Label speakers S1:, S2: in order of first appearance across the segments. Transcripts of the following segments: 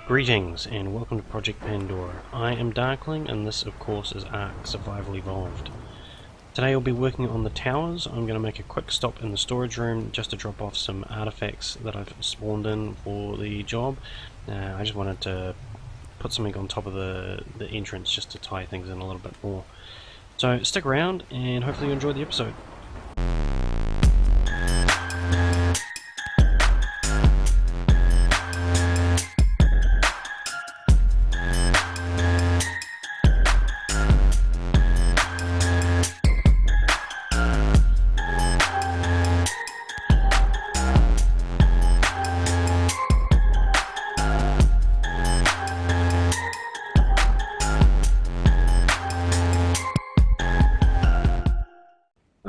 S1: Greetings and welcome to Project Pandora. I am Darkling and this of course is Ark Survival Evolved. Today I'll be working on the towers. I'm going to make a quick stop in the storage room just to drop off some artifacts that I've spawned in for the job. I just wanted to put something on top of the entrance just to tie things in a little bit more. So stick around and hopefully you enjoy the episode.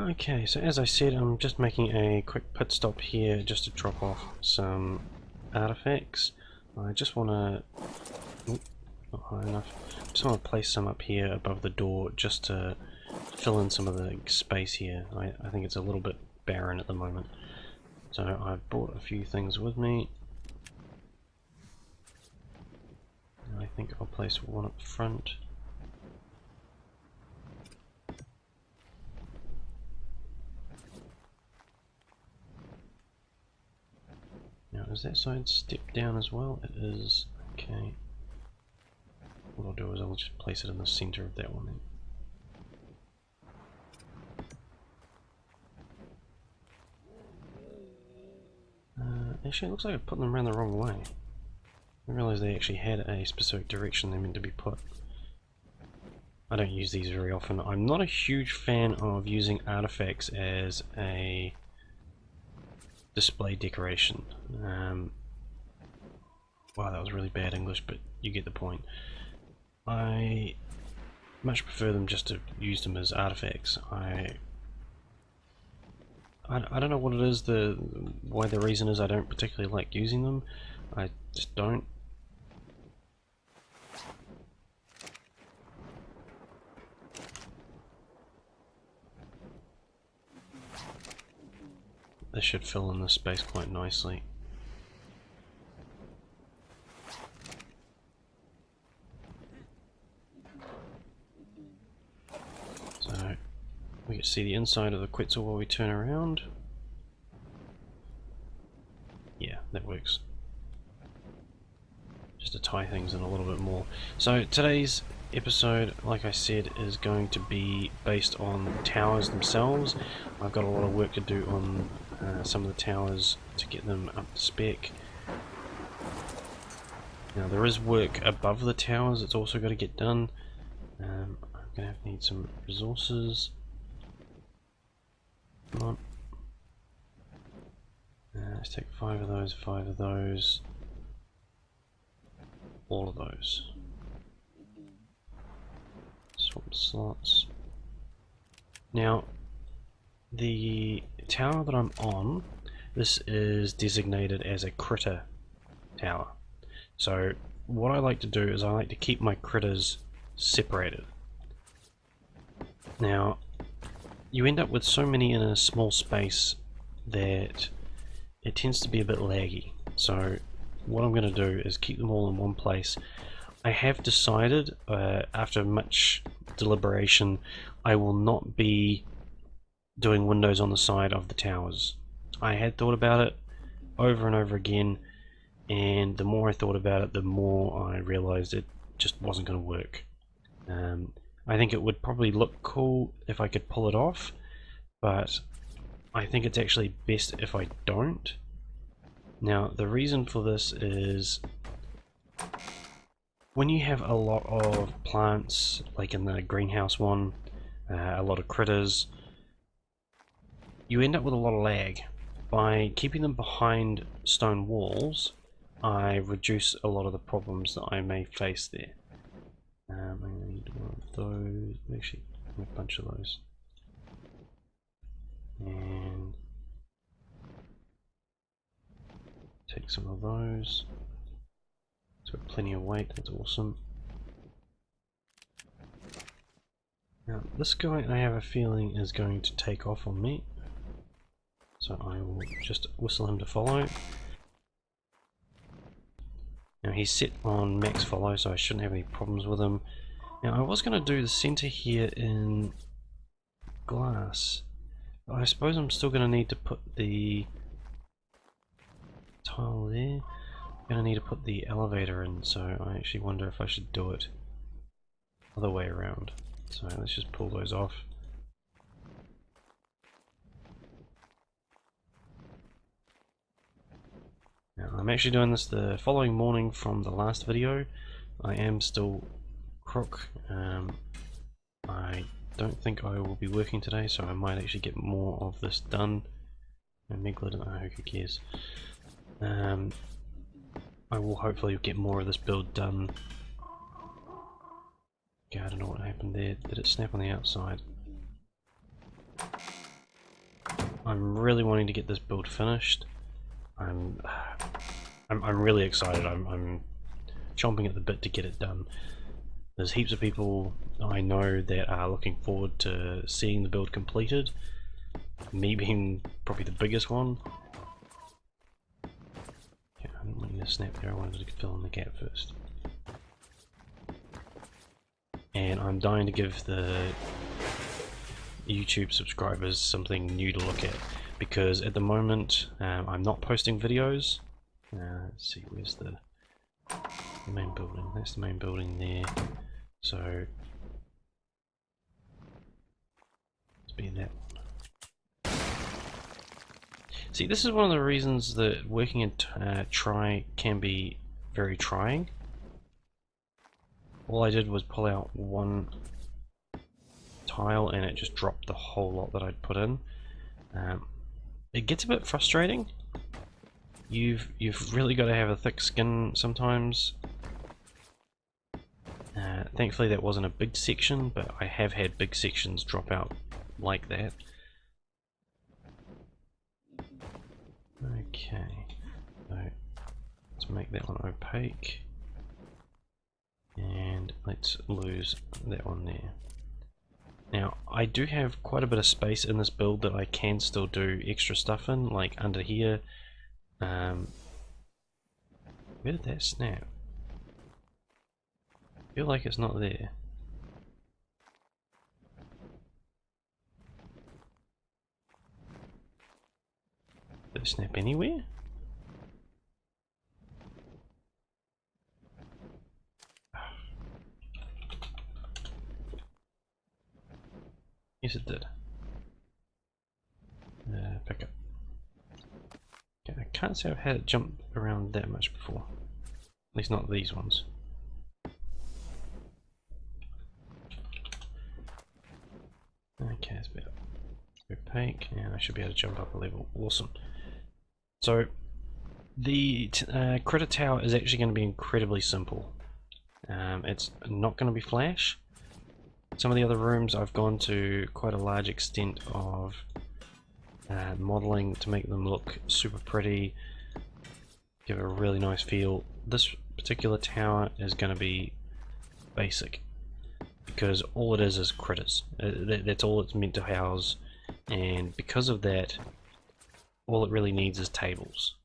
S1: Okay, so as I said, I'm just making a quick pit stop here just to drop off some artifacts. I just want to, not high enough, just want to place some up here above the door just to fill in some of the space here. I think it's a little bit barren at the moment. So I've brought a few things with me. I think I'll place one up front. Now, is that side stepped down as well? It is. Okay. What I'll do is I'll just place it in the center of that one then. Actually, it looks like I've put them around the wrong way. I realised they actually had a specific direction they're meant to be put. I don't use these very often. I'm not a huge fan of using artifacts as a display decoration. Wow, that was really bad English, but you get the point. I much prefer them just to use them as artifacts. I don't know what it is, why the reason is I don't particularly like using them. I just don't. This should fill in the space quite nicely. So we can see the inside of the Quetzal while we turn around. Yeah, that works. Just to tie things in a little bit more. So today's episode, like I said, is going to be based on the towers themselves. I've got a lot of work to do on some of the towers to get them up to spec. Now there is work above the towers that's also got to get done. I'm going to need some resources. Come on. Let's take 5 of those, 5 of those. All of those. Swap slots. Now, the tower that I'm on, this is designated as a critter tower. So what I like to do is I like to keep my critters separated. Now, you end up with so many in a small space that it tends to be a bit laggy. So what I'm going to do is keep them all in one place. I have decided, after much deliberation, I will not be doing windows on the side of the towers. I had thought about it over and over again, and the more I thought about it, the more I realized it just wasn't going to work. I think it would probably look cool if I could pull it off, but I think it's actually best if I don't. Now, the reason for this is when you have a lot of plants, like in the greenhouse one, a lot of critters, you end up with a lot of lag. By keeping them behind stone walls, I reduce a lot of the problems that I may face there. I'm going to need one of those, actually a bunch of those. And take some of those. So plenty of weight, that's awesome. Now this guy, I have a feeling, is going to take off on me. So I will just whistle him to follow. Now he's set on max follow, so I shouldn't have any problems with him. Now I was going to do the center here in glass. But I suppose I'm still going to need to put the tile there. I'm going to need to put the elevator in, so I actually wonder if I should do it other way around. So let's just pull those off. Now, I'm actually doing this the following morning from the last video. I am still crook. I don't think I will be working today, so I might actually get more of this done. And MacLeod, who cares? I will hopefully get more of this build done. Okay, I don't know what happened there. Did it snap on the outside? I'm really wanting to get this build finished. I'm really excited. I'm chomping at the bit to get it done. There's heaps of people I know that are looking forward to seeing the build completed. Me being probably the biggest one. Okay, I didn't want you to snap there. I wanted to fill in the gap first. And I'm dying to give the YouTube subscribers something new to look at, because at the moment I'm not posting videos. Let's see, where's the main building? That's the main building there. So let's be in that one. See, this is one of the reasons that working in Try can be very trying. All I did was pull out one tile and it just dropped the whole lot that I'd put in. It gets a bit frustrating. You've really got to have a thick skin sometimes. Thankfully that wasn't a big section, but I have had big sections drop out like that. Okay, so let's make that one opaque. And let's lose that one there. Now, I do have quite a bit of space in this build that I can still do extra stuff in, like under here. Where did that snap? I feel like it's not there. Did it snap anywhere? Yes, it did. Pick up. Okay, I can't say I've had it jump around that much before. At least not these ones. Okay, it's better. Opaque, and I should be able to jump up a level. Awesome. So, the critter tower is actually going to be incredibly simple. It's not going to be flash. Some of the other rooms I've gone to quite a large extent of modelling to make them look super pretty, give it a really nice feel. This particular tower is going to be basic, because all it is critters. That's all it's meant to house, and because of that, all it really needs is tables.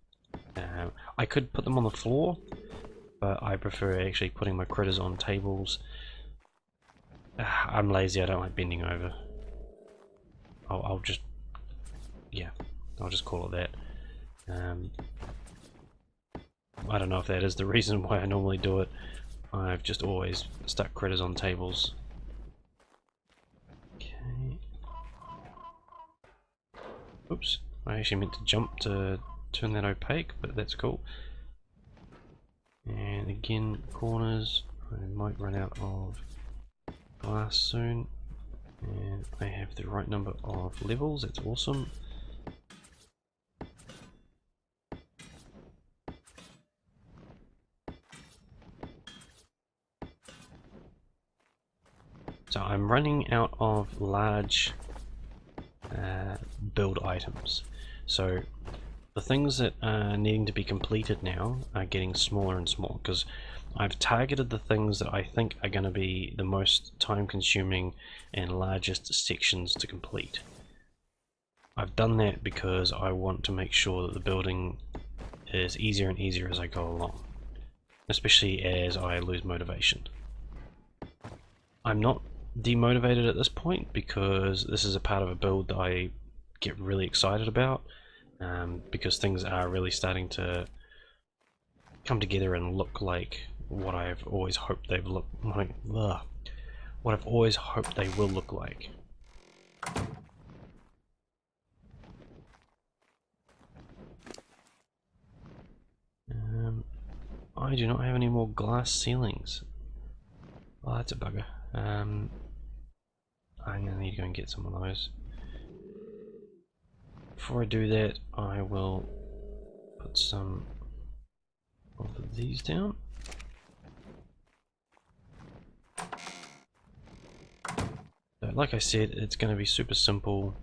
S1: I could put them on the floor, but I prefer actually putting my critters on tables. I'm lazy, I don't like bending over. I'll just call it that. I don't know if that is the reason why I normally do it. I've just always stuck critters on tables. Okay. Oops, I actually meant to jump to turn that opaque, but that's cool. And again, corners, I might run out of glass soon. And I have the right number of levels, that's awesome. So I'm running out of large build items. So the things that are needing to be completed now are getting smaller and smaller, because I've targeted the things that I think are going to be the most time consuming and largest sections to complete. I've done that because I want to make sure that the building is easier and easier as I go along. especially as I lose motivation. I'm not demotivated at this point because this is a part of a build that I get really excited about, because things are really starting to come together and look like what I've always hoped they've looked like. What I've always hoped they will look like. I do not have any more glass ceilings. Oh, that's a bugger. I'm gonna need to go and get some of those. Before I do that, I will put some of these down. So, like I said, it's going to be super simple.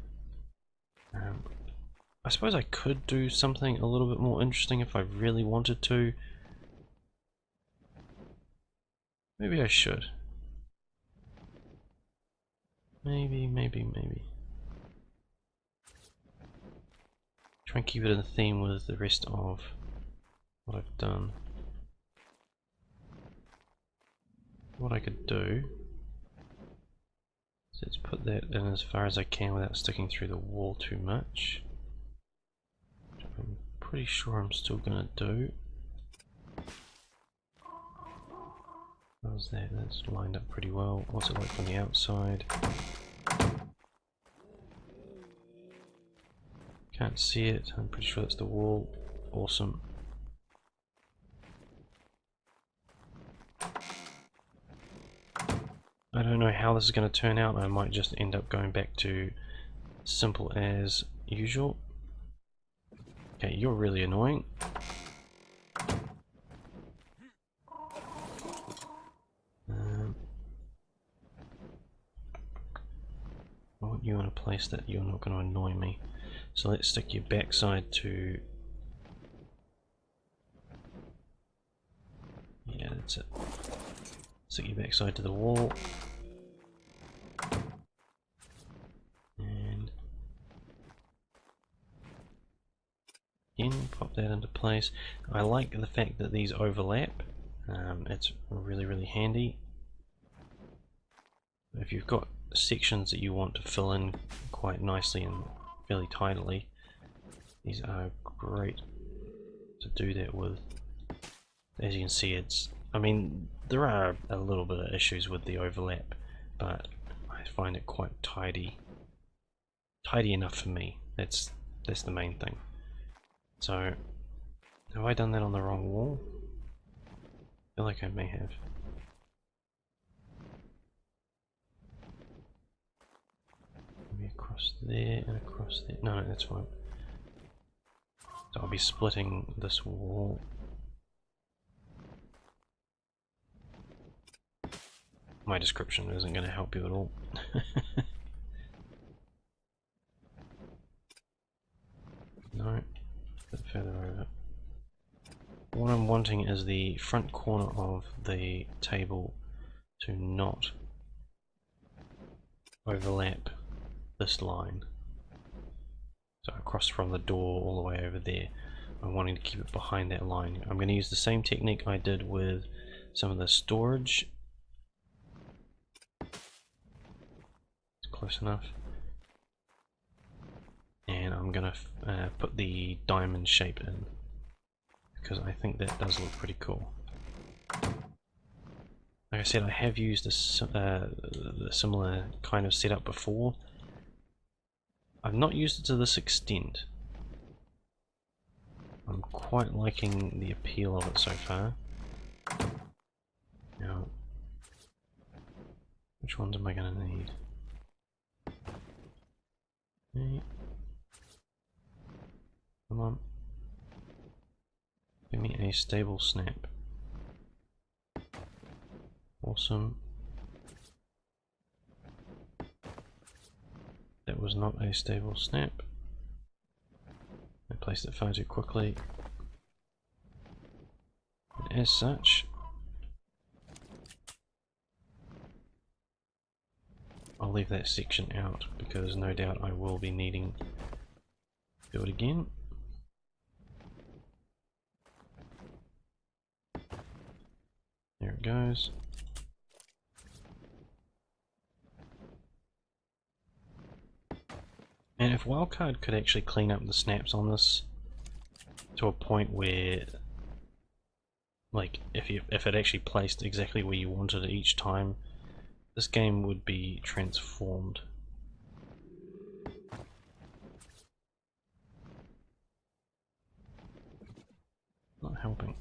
S1: I suppose I could do something a little bit more interesting if I really wanted to. Maybe I should. Maybe. Try and keep it in theme with the rest of what I've done. What I could do is let's put that in as far as I can without sticking through the wall too much. Which I'm pretty sure I'm still gonna do. How's that? That's lined up pretty well. What's it like from the outside? Can't see it. I'm pretty sure that's the wall. Awesome. I don't know how this is going to turn out. I might just end up going back to simple as usual. Okay, you're really annoying. I want you in a place that you're not going to annoy me. So let's stick your backside to... Yeah, that's it. Stick your backside to the wall. And again, pop that into place. I like the fact that these overlap. It's really handy. If you've got sections that you want to fill in quite nicely and fairly tidily, these are great to do that with. As you can see, it's, I mean, there are a little bit of issues with the overlap, but I find it quite tidy enough for me. That's the main thing. So have I done that on the wrong wall? I feel like I may have. Maybe across there and across there. No, that's fine. So I'll be splitting this wall. My description isn't going to help you at all. No, a bit further over. What I'm wanting is the front corner of the table to not overlap this line. So across from the door all the way over there. I'm wanting to keep it behind that line. I'm going to use the same technique I did with some of the storage. It's close enough. And I'm going to put the diamond shape in, because I think that does look pretty cool. Like I said, I have used a similar kind of setup before. I've not used it to this extent. I'm quite liking the appeal of it so far. Now, which ones am I going to need? Okay. Come on. Give me a stable snap. Awesome. That was not a stable snap. I placed it far too quickly. And as such, I'll leave that section out because no doubt I will be needing to do it again. it goes. And if Wildcard could actually clean up the snaps on this to a point where, like, if it actually placed exactly where you wanted it each time, this game would be transformed. Not helping.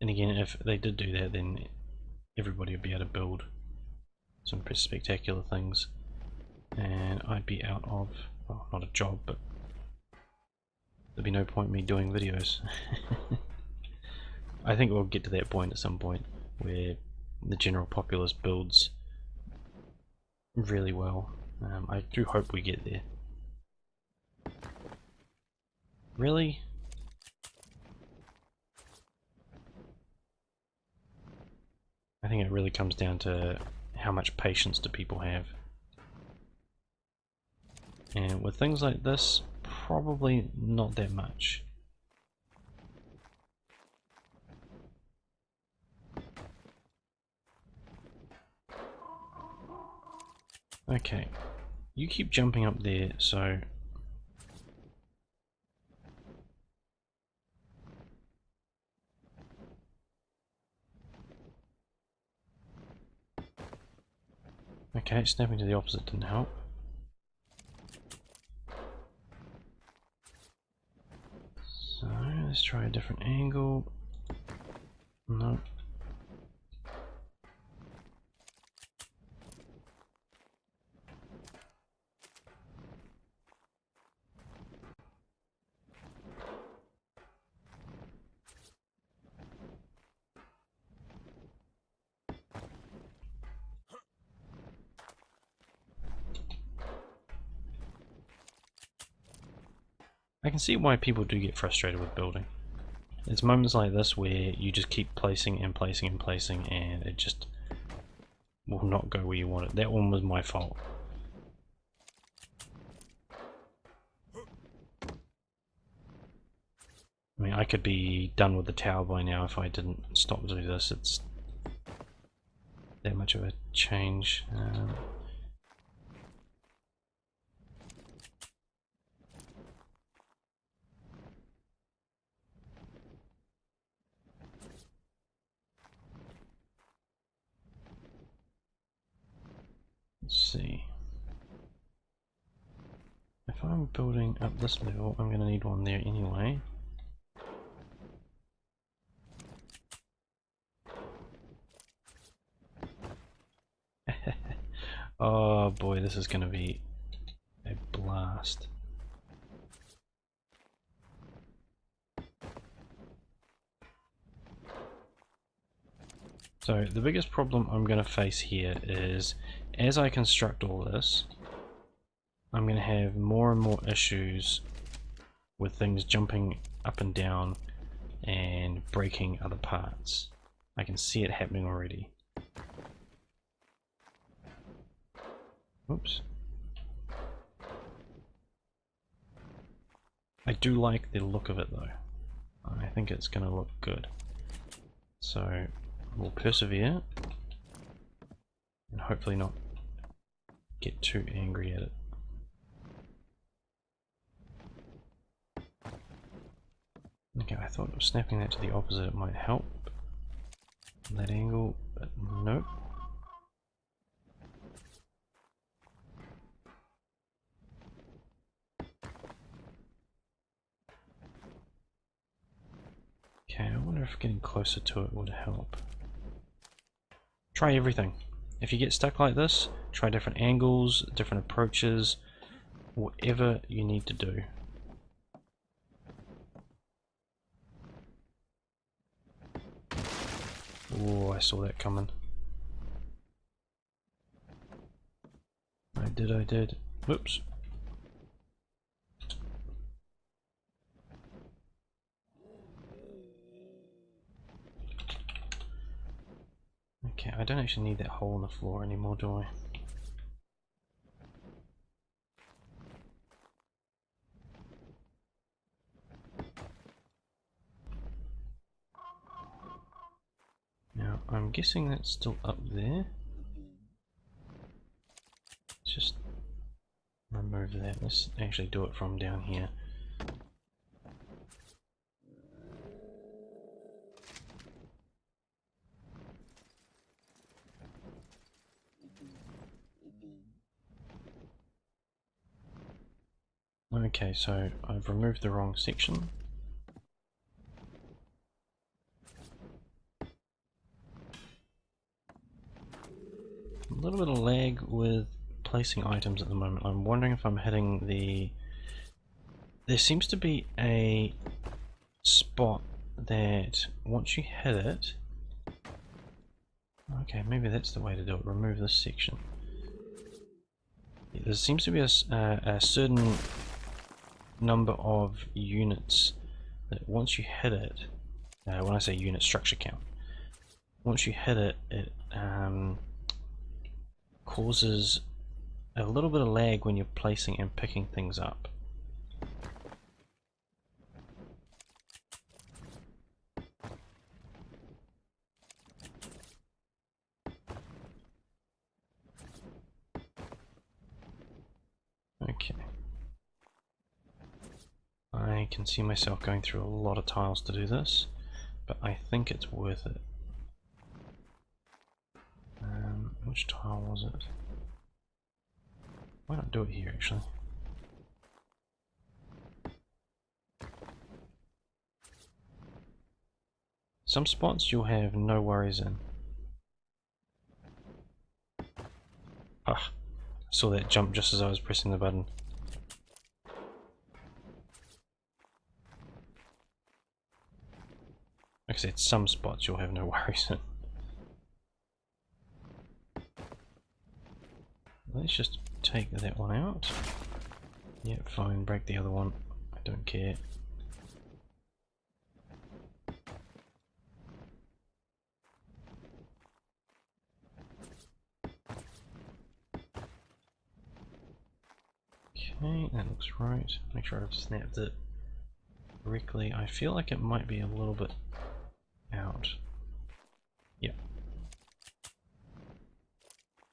S1: And again, if they did do that, then everybody would be able to build some pretty spectacular things, and I'd be out of, well, not a job, but there'd be no point in me doing videos. I think we'll get to that point at some point where the general populace builds really well. I do hope we get there. Really? I think it really comes down to how much patience do people have. And with things like this, probably not that much. Okay, you keep jumping up there, so... Okay, snapping to the opposite didn't help. So, let's try a different angle. No. I can see why people do get frustrated with building. It's moments like this where you just keep placing and placing and placing, and it just will not go where you want it. That one was my fault. I mean, I could be done with the tower by now if I didn't stop doing this. It's that much of a change. Let's see. If I'm building up this level, I'm going to need one there anyway. Oh boy, this is going to be a blast. So the biggest problem I'm going to face here is, as I construct all this, I'm going to have more and more issues with things jumping up and down and breaking other parts. I can see it happening already. Oops. I do like the look of it though. I think it's going to look good. So we'll persevere and hopefully not get too angry at it. Okay, I thought snapping that to the opposite might help that angle, but nope. Okay, I wonder if getting closer to it would help. Try everything. If you get stuck like this, try different angles, different approaches, whatever you need to do. Oh, I saw that coming. I did. Whoops. Okay, I don't actually need that hole in the floor anymore, do I? Now, I'm guessing that's still up there. Let's just remove that. Let's actually do it from down here. Okay, so I've removed the wrong section. A little bit of lag with placing items at the moment. I'm wondering if I'm hitting the... There seems to be a spot that once you hit it... Okay, maybe that's the way to do it. Remove this section. There seems to be a certain number of units that once you hit it, when I say unit, structure count, once you hit it, it causes a little bit of lag when you're placing and picking things up. Okay. I can see myself going through a lot of tiles to do this, but I think it's worth it. Which tile was it? Why not do it here actually? Some spots you'll have no worries in. Ah, I saw that jump just as I was pressing the button. Like I said, some spots you'll have no worries in. Let's just take that one out. Yep, fine, break the other one. I don't care. Okay, that looks right. Make sure I've snapped it correctly. I feel like it might be a little bit out. Yep.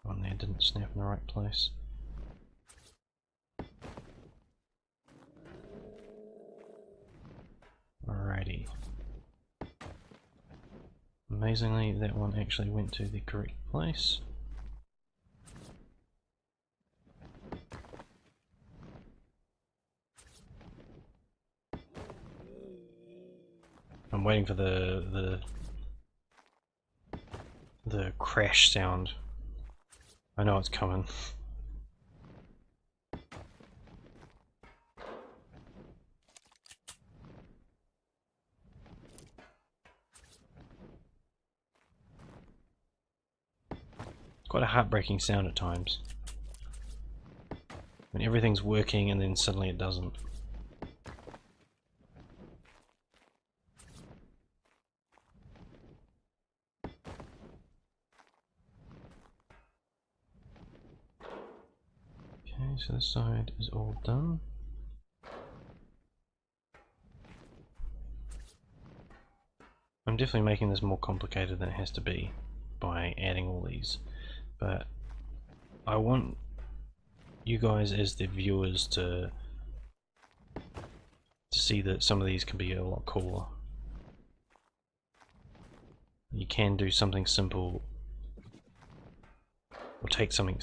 S1: One there didn't snap in the right place. Alrighty. Amazingly, that one actually went to the correct place. I'm waiting for the crash sound. I know it's coming. Quite a heartbreaking sound at times. When everything's working and then suddenly it doesn't. Okay, so this side is all done. I'm definitely making this more complicated than it has to be by adding all these, but I want you guys as the viewers to see that some of these can be a lot cooler. You can do something simple, or take something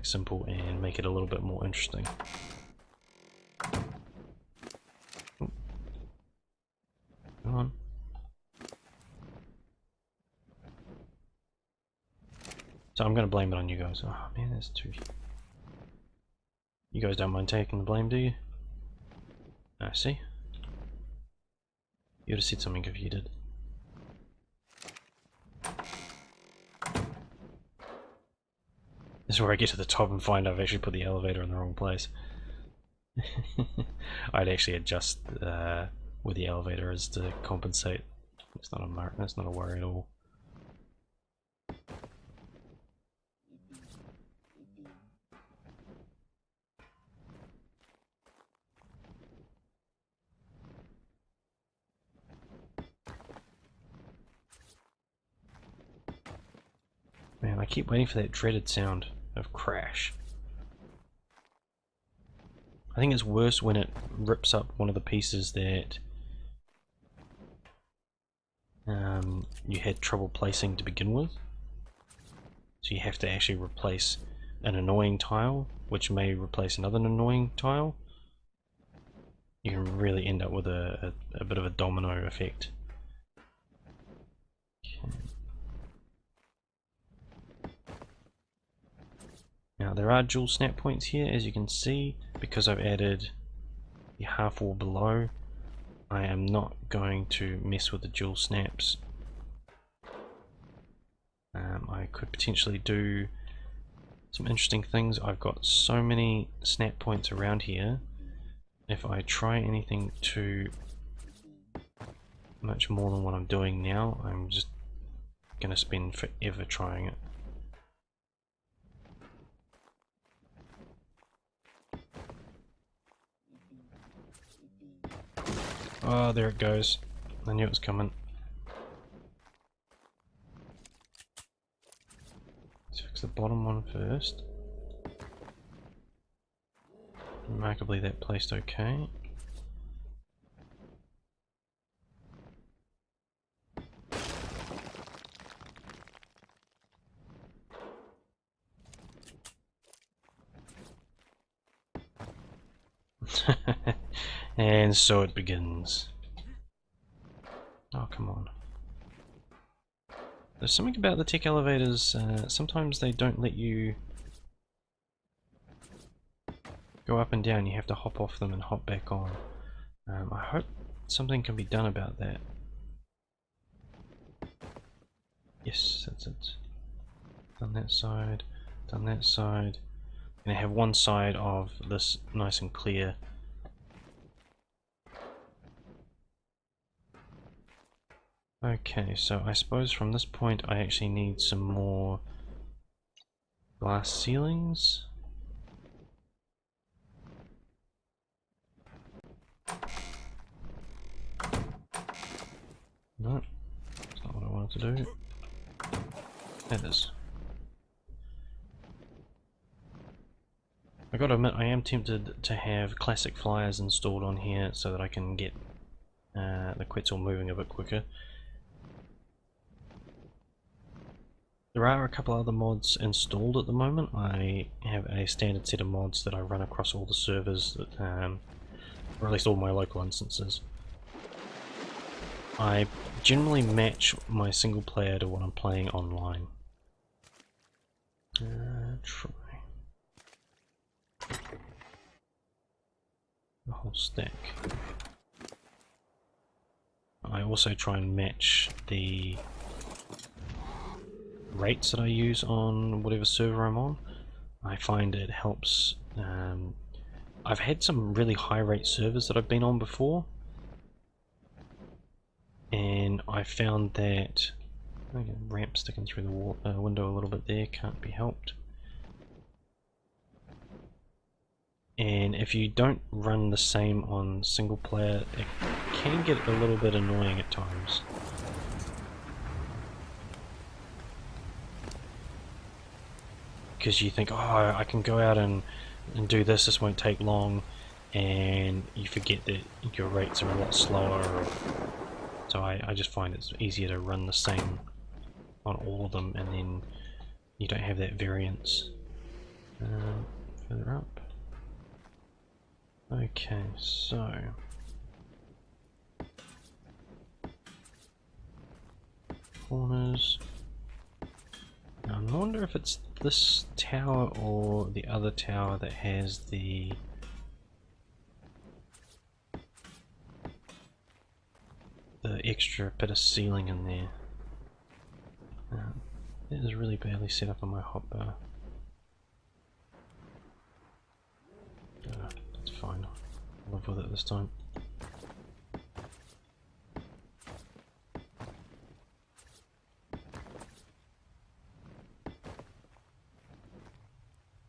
S1: simple and make it a little bit more interesting. Come on. So I'm going to blame it on you guys. Oh man, that's too... You guys don't mind taking the blame, do you? I see. You would have said something if you did. This is where I get to the top and find I've actually put the elevator in the wrong place. I'd actually adjust where the elevator is to compensate. It's not a worry at all. I keep waiting for that dreaded sound of crash. I think it's worse when it rips up one of the pieces that you had trouble placing to begin with. So you have to actually replace an annoying tile, which may replace another annoying tile. You can really end up with a bit of a domino effect. Okay. Now there are dual snap points here, as you can see, because I've added the half wall below. I am not going to mess with the dual snaps. I could potentially do some interesting things. I've got so many snap points around here. If I try anything too much more than what I'm doing now, I'm just gonna spend forever trying it. Oh, there it goes. I knew it was coming. Let's fix the bottom one first. Remarkably, that placed okay. And so it begins. Oh, come on. There's something about the tech elevators, sometimes they don't let you go up and down. You have to hop off them and hop back on. I hope something can be done about that. Yes, that's it. Done that side, done that side. And I have one side of this nice and clear. Okay, so I suppose from this point I actually need some more glass ceilings. No, that's not what I wanted to do. That is. I gotta admit, I am tempted to have classic flyers installed on here so that I can get the Quetzal moving a bit quicker. There are a couple other mods installed at the moment. I have a standard set of mods that I run across all the servers, that, or at least all my local instances. I generally match my single player to what I'm playing online. Try the whole stack. I also try and match the rates that I use on whatever server I'm on. I find it helps. I've had some really high rate servers that I've been on before, and I found that I get a ramp sticking through the wall, window a little bit there, can't be helped. And if you don't run the same on single player, it can get a little bit annoying at times. Because you think, oh, I can go out and do this, this won't take long, and you forget that your rates are a lot slower. So I just find it's easier to run the same on all of them, and then you don't have that variance. Further up. Okay, so corners. Now, I wonder if it's this tower or the other tower that has the extra bit of ceiling in there. It is really badly set up on my hotbar. That's fine. I'll live with it this time.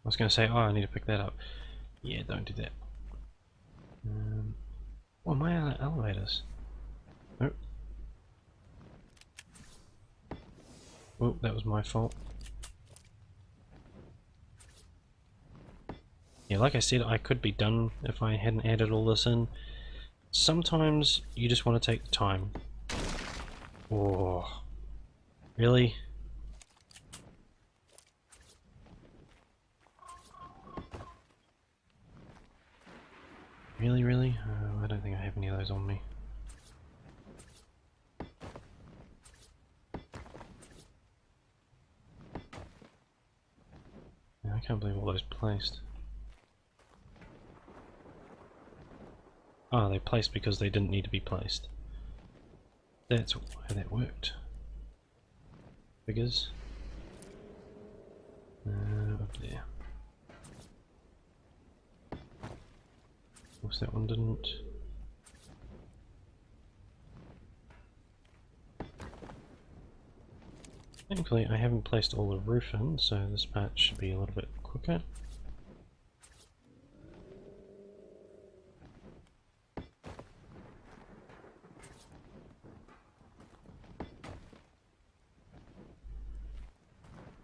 S1: I was going to say, oh, I need to pick that up. Yeah, don't do that. Oh, my elevators. Nope. Oh, that was my fault. Yeah, like I said, I could be done if I hadn't added all this in. Sometimes you just want to take the time. Oh, really? Really? I don't think I have any of those on me. I can't believe all those placed. Ah, they placed because they didn't need to be placed. That's how that worked. Figures. Up there. Of course that one didn't. Thankfully I haven't placed all the roof in, so this part should be a little bit quicker.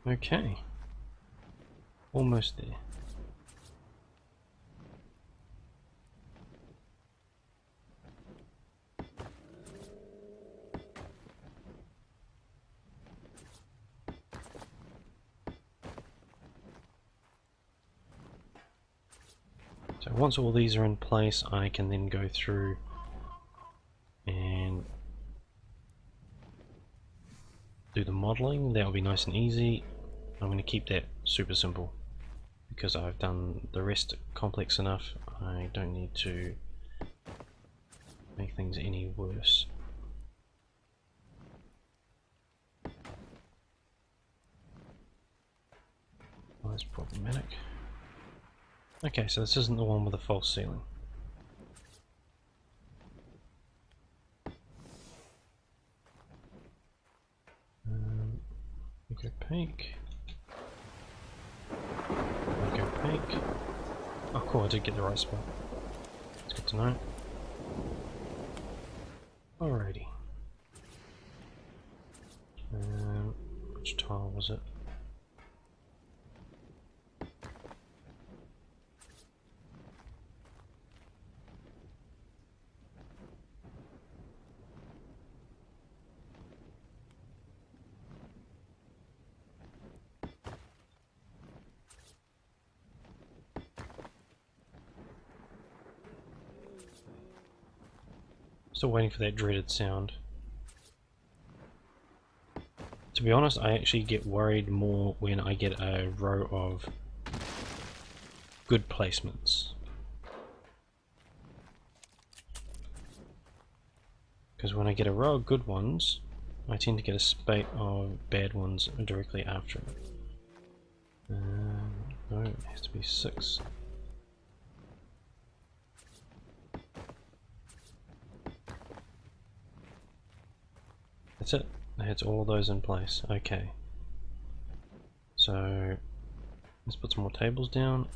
S1: Okay. Almost there. So once all these are in place, I can then go through and do the modelling. That will be nice and easy. I'm going to keep that super simple because I've done the rest complex enough. I don't need to make things any worse. Well, that's problematic. Okay, so this isn't the one with the false ceiling. Make opaque. Make opaque. Oh cool, I did get the right spot. It's good to know. Alrighty. Which tile was it? Still waiting for that dreaded sound. To be honest, I actually get worried more when I get a row of good placements. Because when I get a row of good ones, I tend to get a spate of bad ones directly after it. No, it has to be 6. That's it. That's all those in place. Okay. So let's put some more tables down.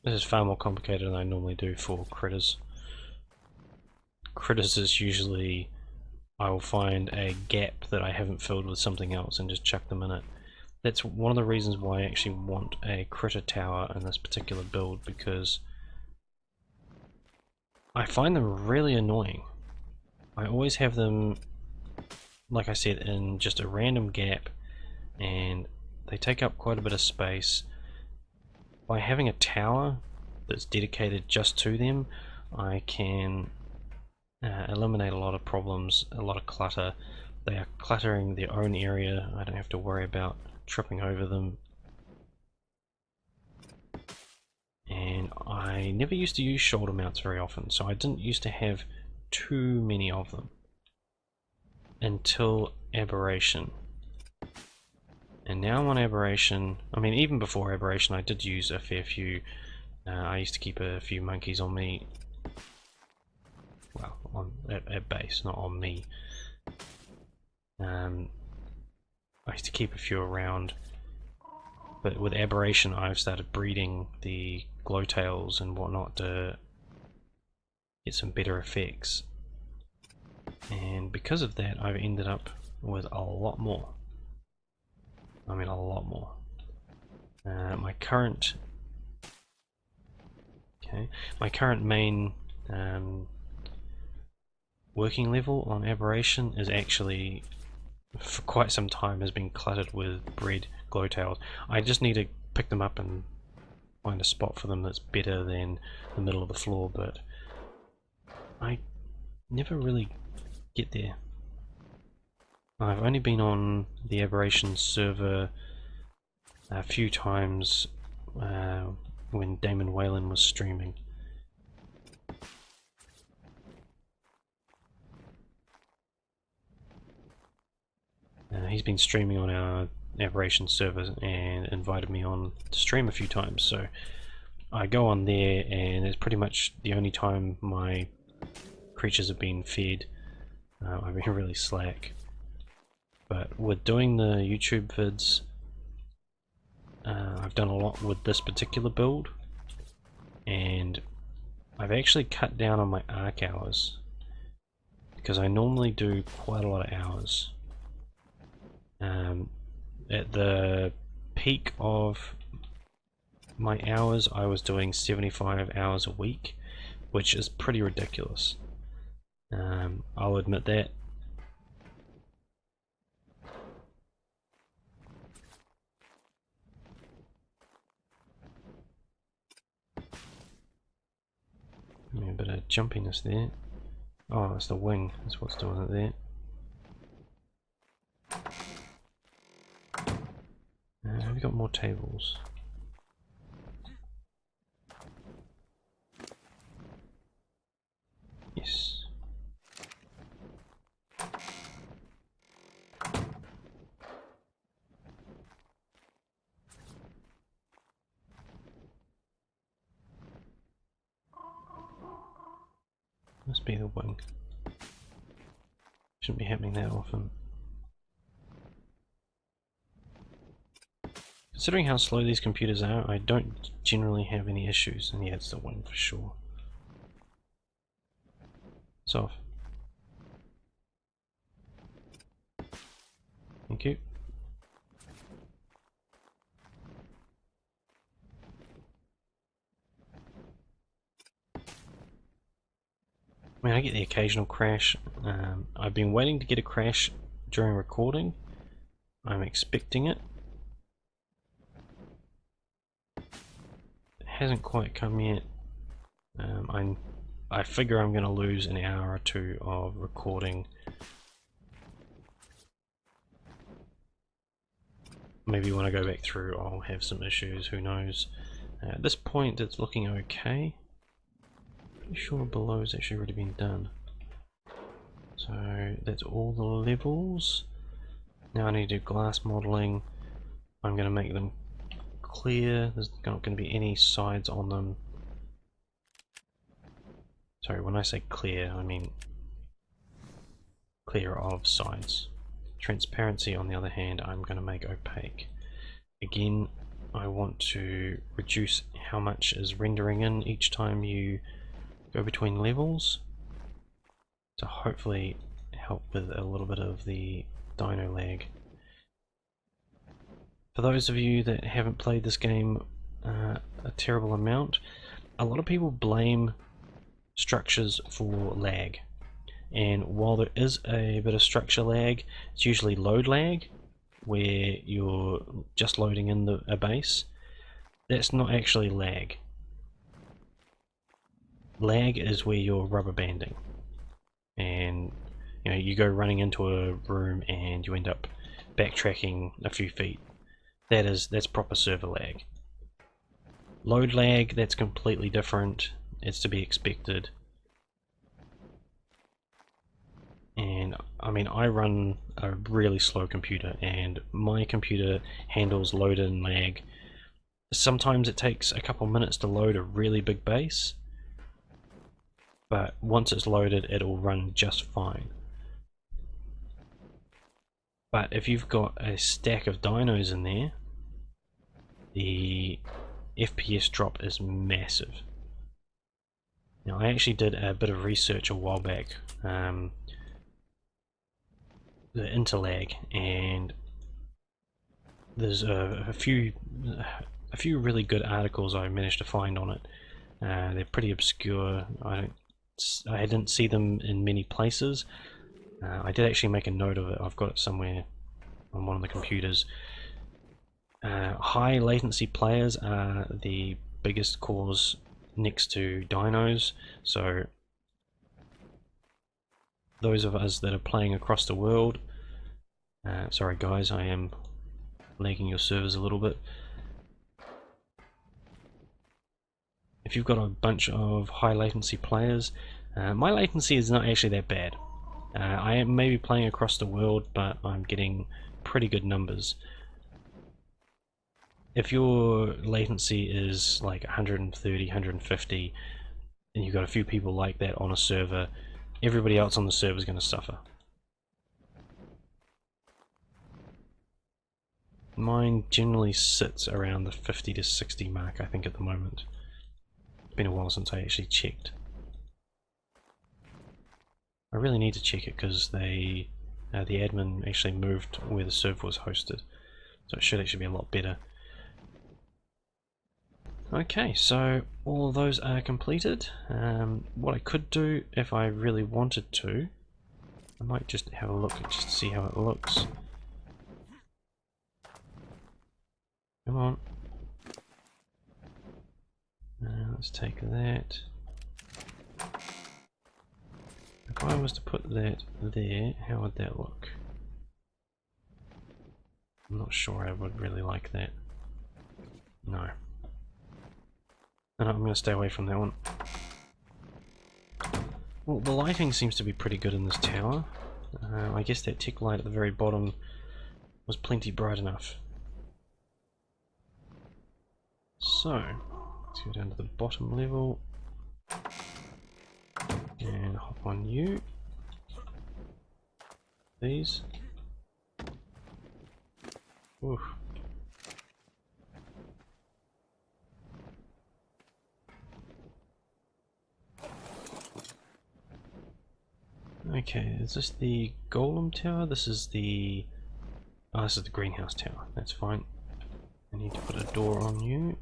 S1: This is far more complicated than I normally do for critters. Critters is usually I will find a gap that I haven't filled with something else and just chuck them in it. That's one of the reasons why I actually want a critter tower in this particular build, because I find them really annoying. I always have them, like I said, in just a random gap, and they take up quite a bit of space. By having a tower that's dedicated just to them, I can eliminate a lot of problems, a lot of clutter. They are cluttering their own area. I don't have to worry about tripping over them. And I never used to use shoulder mounts very often, so I didn't used to have too many of them until Aberration. And now I'm on Aberration. I mean, even before Aberration I did use a fair few. I used to keep a few monkeys on me well, at base, not on me. I used to keep a few around, but with Aberration I've started breeding the glowtails and whatnot to get some better effects, and because of that I've ended up with a lot more. I mean a lot more. My current main working level on Aberration is actually, for quite some time, has been cluttered with bred glowtails. I just need to pick them up and find a spot for them that's better than the middle of the floor, but I never really get there. I've only been on the Aberration server a few times when Damon Whalen was streaming. He's been streaming on our Aberration server and invited me on to stream a few times, so I go on there and it's pretty much the only time my creatures have been fed. I've been really slack, but with doing the YouTube vids, I've done a lot with this particular build, and I've actually cut down on my arc hours because I normally do quite a lot of hours. At the peak of my hours I was doing 75 hours a week, which is pretty ridiculous. I'll admit that. Yeah, a bit of jumpiness there. Oh, it's the wing, that's what's doing it there. Have we got more tables? Yes. Must be the wing. Shouldn't be happening that often. Considering how slow these computers are, I don't generally have any issues, and yeah, it's the wing for sure. It's off. Thank you. I mean, I get the occasional crash. I've been waiting to get a crash during recording. I'm expecting it. It hasn't quite come yet. I figure I'm going to lose an hour or two of recording. Maybe when I go back through I'll have some issues, who knows. At this point it's looking okay. Pretty sure below has actually already been done. So that's all the levels. Now I need to do glass modelling. I'm going to make them clear. There's not going to be any sides on them. Sorry, when I say clear, I mean clear of sides. Transparency, on the other hand, I'm going to make opaque. Again, I want to reduce how much is rendering in each time you go between levels, to hopefully help with a little bit of the dino lag. For those of you that haven't played this game a terrible amount, a lot of people blame structures for lag, and while there is a bit of structure lag, it's usually load lag where you're just loading in a base. That's not actually lag. Lag is where you're rubber banding, and you know, you go running into a room and you end up backtracking a few feet. That's proper server lag. Load lag, that's completely different. It's to be expected. And I mean, I run a really slow computer, and my computer handles load and lag. Sometimes it takes a couple minutes to load a really big base, but once it's loaded it'll run just fine. But if you've got a stack of dinos in there, the FPS drop is massive. Now I actually did a bit of research a while back, the interlag, and there's a few really good articles I managed to find on it. They're pretty obscure. I didn't see them in many places. I did actually make a note of it. I've got it somewhere on one of the computers. High latency players are the biggest cause next to dinos, so those of us that are playing across the world, sorry guys, I am lagging your servers a little bit. If you've got a bunch of high latency players, my latency is not actually that bad. I am maybe playing across the world, but I'm getting pretty good numbers. If your latency is like 130, 150, and you've got a few people like that on a server, everybody else on the server is going to suffer. Mine generally sits around the 50 to 60 mark, I think, at the moment. It's been a while since I actually checked. I really need to check it because the admin actually moved where the server was hosted, so it should actually be a lot better. Okay, so all of those are completed. What I could do if I really wanted to, I might just have a look just to see how it looks. Come on. Let's take that. If I was to put that there, how would that look? I'm not sure I would really like that. No. And I'm going to stay away from that one. Well, the lighting seems to be pretty good in this tower. I guess that tick light at the very bottom was plenty bright enough. So, let's go down to the bottom level. And hop on you. These. Oof. Okay, is this the golem tower? This is the... oh, this is the greenhouse tower. That's fine. I need to put a door on you.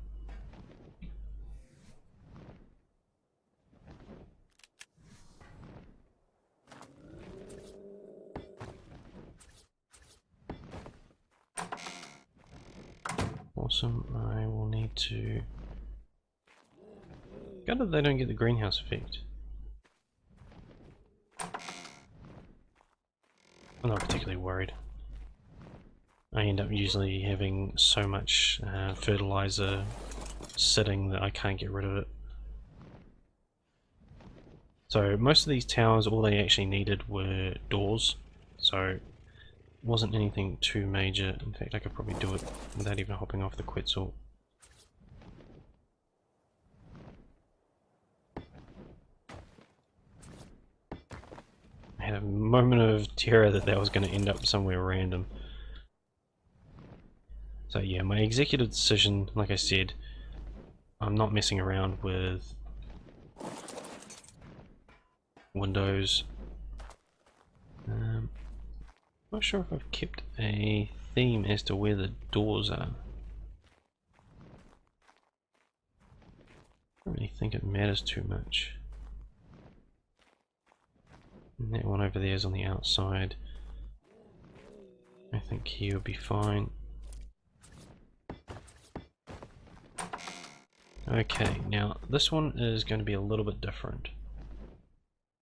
S1: Awesome. I will need to... gutted they don't get the greenhouse effect. I'm not particularly worried. I end up usually having so much fertilizer sitting that I can't get rid of it. So most of these towers, all they actually needed were doors, so it wasn't anything too major. In fact, I could probably do it without even hopping off the Quetzal. I had a moment of terror that that was going to end up somewhere random. So yeah, my executive decision, like I said, I'm not messing around with windows. Not sure if I've kept a theme as to where the doors are. I don't really think it matters too much. And that one over there is on the outside. I think he would be fine. Okay, now this one is going to be a little bit different.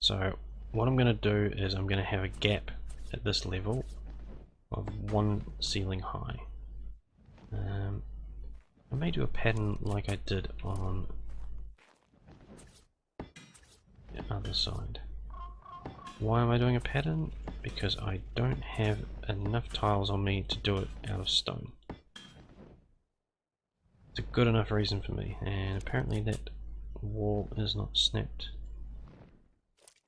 S1: So what I'm going to do is I'm going to have a gap at this level of one ceiling high. I may do a pattern like I did on the other side. Why am I doing a pattern? Because I don't have enough tiles on me to do it out of stone. It's a good enough reason for me, and apparently that wall is not snapped.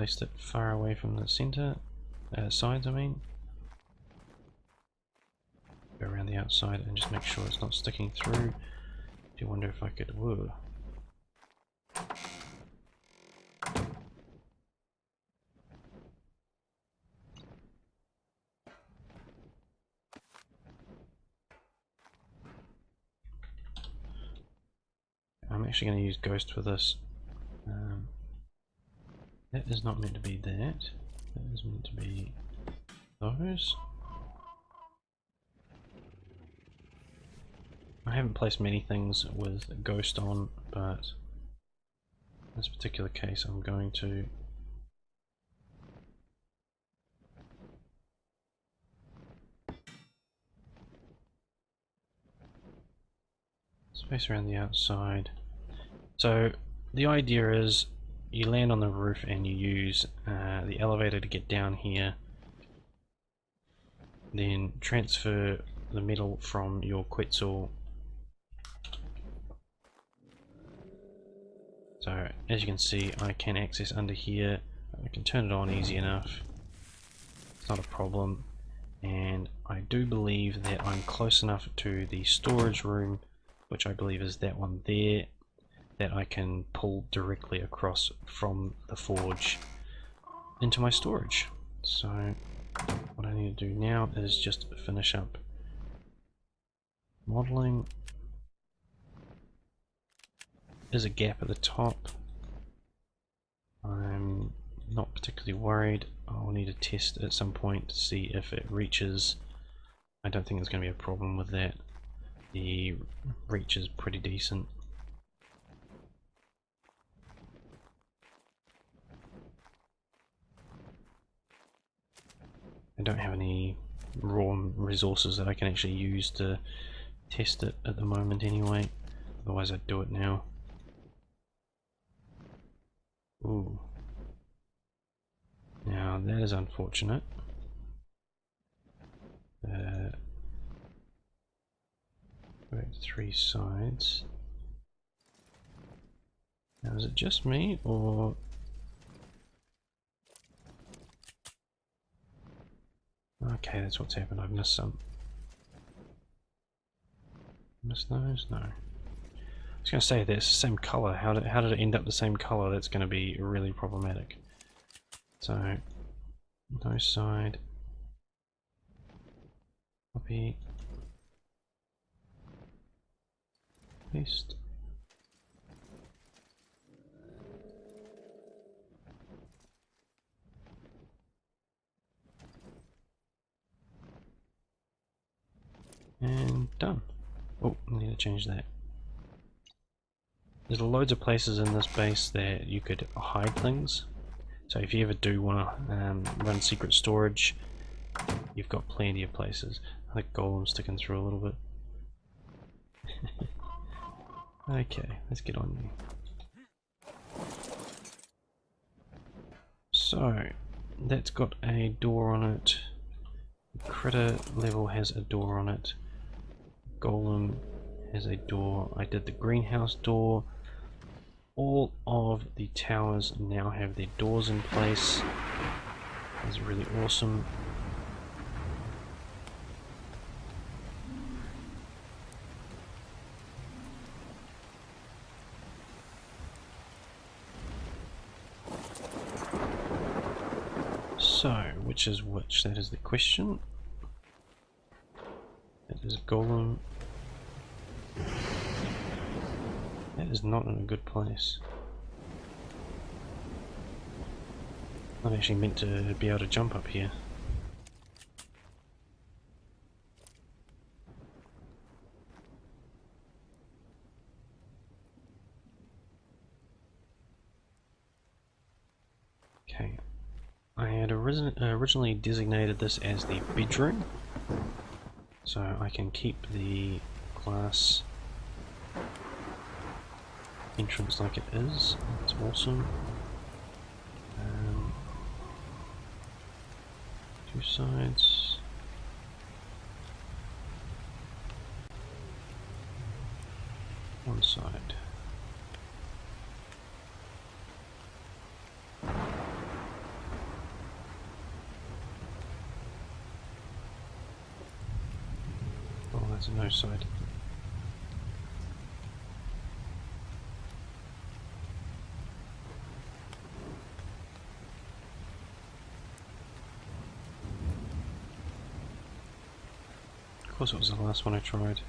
S1: placed it far away from the center, sides I mean. Go around the outside and just make sure it's not sticking through. Do wonder if I could, whoa. I'm actually going to use Ghost for this. That is not meant to be that. That is meant to be those. I haven't placed many things with Ghost on, but in this particular case I'm going to. Space around the outside. So the idea is you land on the roof and you use the elevator to get down here, then transfer the metal from your Quetzal. So as you can see, I can access under here. I can turn it on easy enough. It's not a problem, and I do believe that I'm close enough to the storage room, which I believe is that one there, that I can pull directly across from the forge into my storage. So what I need to do now is just finish up modeling. There's a gap at the top. I'm not particularly worried. I'll need to test at some point to see if it reaches. I don't think there's going to be a problem with that. The reach is pretty decent. I don't have any raw resources that I can actually use to test it at the moment anyway, otherwise I'd do it now. Ooh. Now that is unfortunate. Back 3 sides. Now is it just me, or okay, that's what's happened. I've missed some. Missed those? No. I was going to say that's the same color. How did it end up the same color? That's going to be really problematic. So, no side. Copy. Paste. And done. Oh, I need to change that. There's loads of places in this base that you could hide things. So if you ever do want to run secret storage, you've got plenty of places. I think Golem's sticking through a little bit. Okay, let's get on there. So, that's got a door on it. Critter level has a door on it. Golem has a door. I did the greenhouse door. All of the towers now have their doors in place. That's really awesome. So, which is which? That is the question. That is Golem. That is not in a good place. I'm actually meant to be able to jump up here. Okay. I had originally designated this as the bedroom, so I can keep the glass entrance like it is. That's awesome. 2 sides. One side. it's a no side. Of course it was the last one I tried.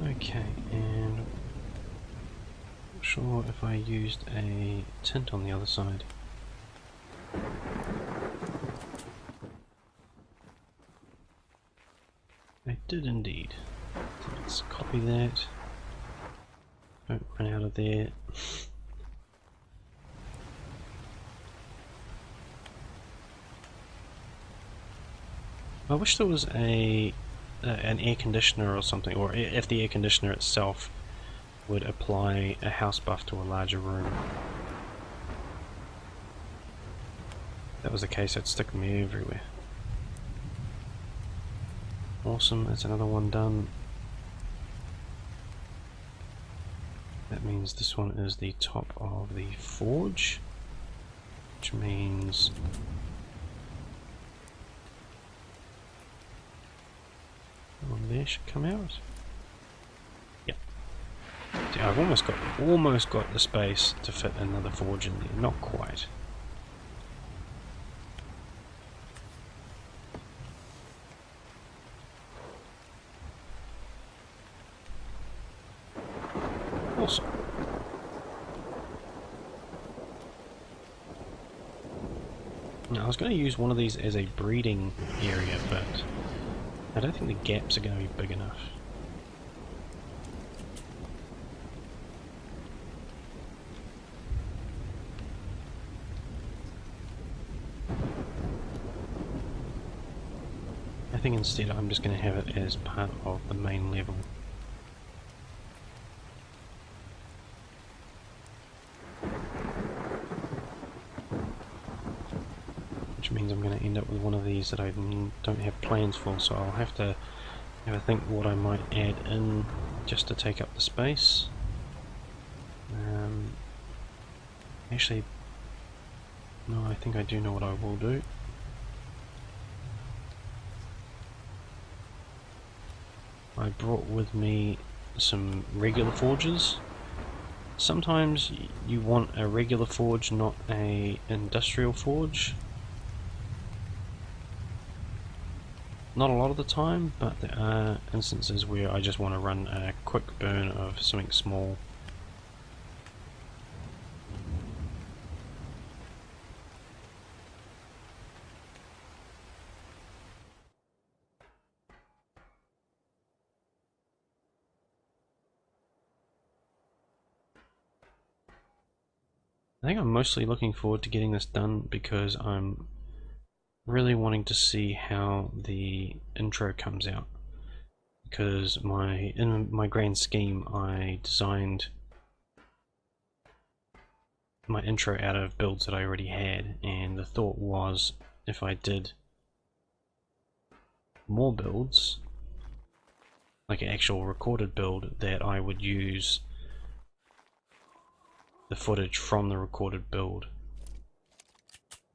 S1: Okay, and not sure if I used a tint on the other side. I did indeed. So let's copy that. Don't run out of there. I wish there was an air conditioner or something, or if the air conditioner itself would apply a house buff to a larger room. If that was the case, it'd stick me everywhere. Awesome, that's another one done. That means this one is the top of the forge, which means one there should come out. Yep. See, I've almost got the space to fit another forge in there, not quite. Awesome. Now, I was going to use one of these as a breeding area, but I don't think the gaps are going to be big enough. I think instead I'm just going to have it as part of the main level. Which means I'm going to end up with one of these that I don't have plans for, so I'll have to have a think what I might add in just to take up the space. Actually, no, I think I do know what I will do. I brought with me some regular forges. Sometimes you want a regular forge, not a industrial forge. Not a lot of the time, but there are instances where I just want to run a quick burn of something small. I think I'm mostly looking forward to getting this done because I'm really wanting to see how the intro comes out, because in my grand scheme I designed my intro out of builds that I already had, and the thought was if I did more builds, like an actual recorded build, that I would use the footage from the recorded build.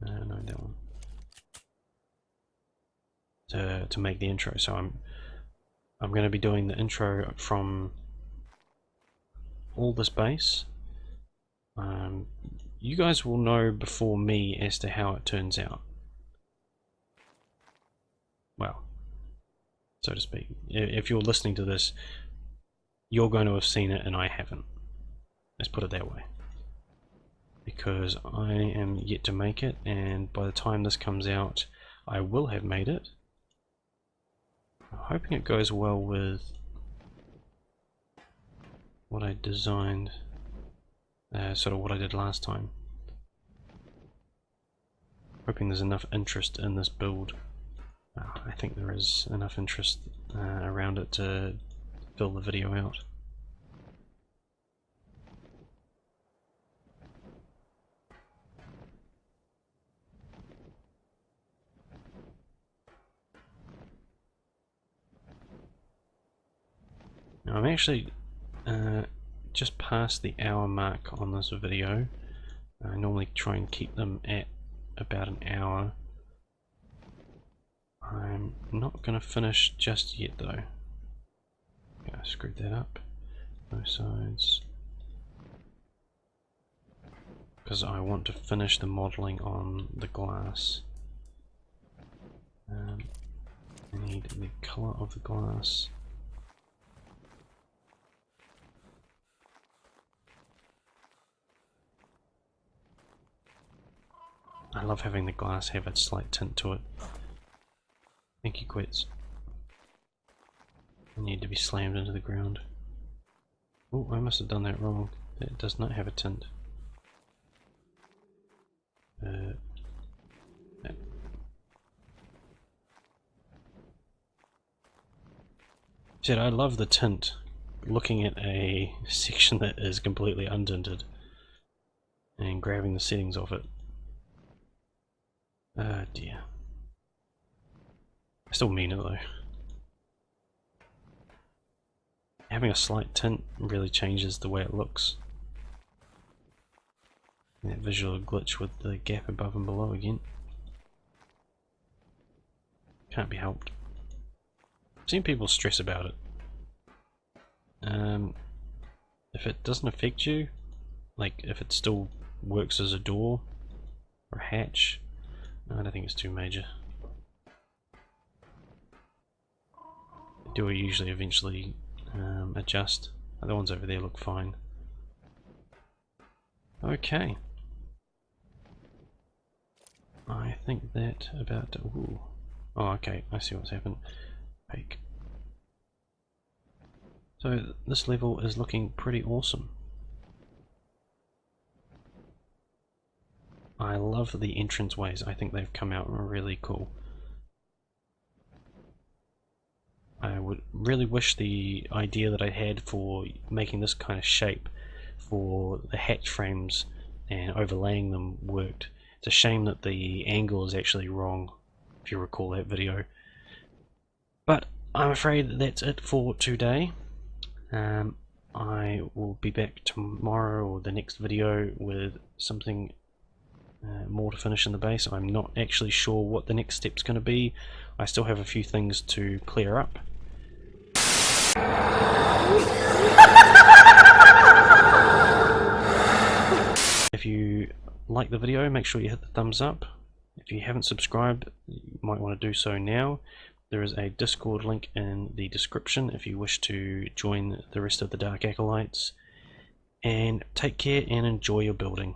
S1: No, that one. To make the intro. So I'm going to be doing the intro from all this base. You guys will know before me as to how it turns out. Well, so to speak. If you're listening to this, you're going to have seen it and I haven't. Let's put it that way. Because I am yet to make it, and by the time this comes out, I will have made it. I'm hoping it goes well with what I designed, sort of what I did last time. Hoping there's enough interest in this build. I think there is enough interest around it to fill the video out. Now I'm actually just past the hour mark on this video. I normally try and keep them at about an hour. I'm not going to finish just yet though. Okay, I screwed that up. No sides. Because I want to finish the modelling on the glass. I need the colour of the glass. I love having the glass have a slight tint to it. Thank you, quits. I need to be slammed into the ground. Oh, I must have done that wrong. It does not have a tint. Said I love the tint. Looking at a section that is completely untinted and grabbing the settings of it. Oh dear. I still mean it though. Having a slight tint really changes the way it looks. That visual glitch with the gap above and below again. Can't be helped. I've seen people stress about it. If it doesn't affect you, like if it still works as a door or a hatch, I don't think it's too major. Do we usually eventually adjust? The ones over there look fine. Okay. I think that about... Ooh. Oh, okay, I see what's happened. Fake. So this level is looking pretty awesome. I love the entranceways. I think they've come out really cool. I would really wish the idea that I had for making this kind of shape for the hatch frames and overlaying them worked. It's a shame that the angle is actually wrong, if you recall that video. But I'm afraid that's it for today. I will be back tomorrow or the next video with something more to finish in the base. I'm not actually sure what the next step's going to be. I still have a few things to clear up. If you like the video, make sure you hit the thumbs up. If you haven't subscribed, you might want to do so now. There is a Discord link in the description if you wish to join the rest of the Dark Acolytes. And take care and enjoy your building.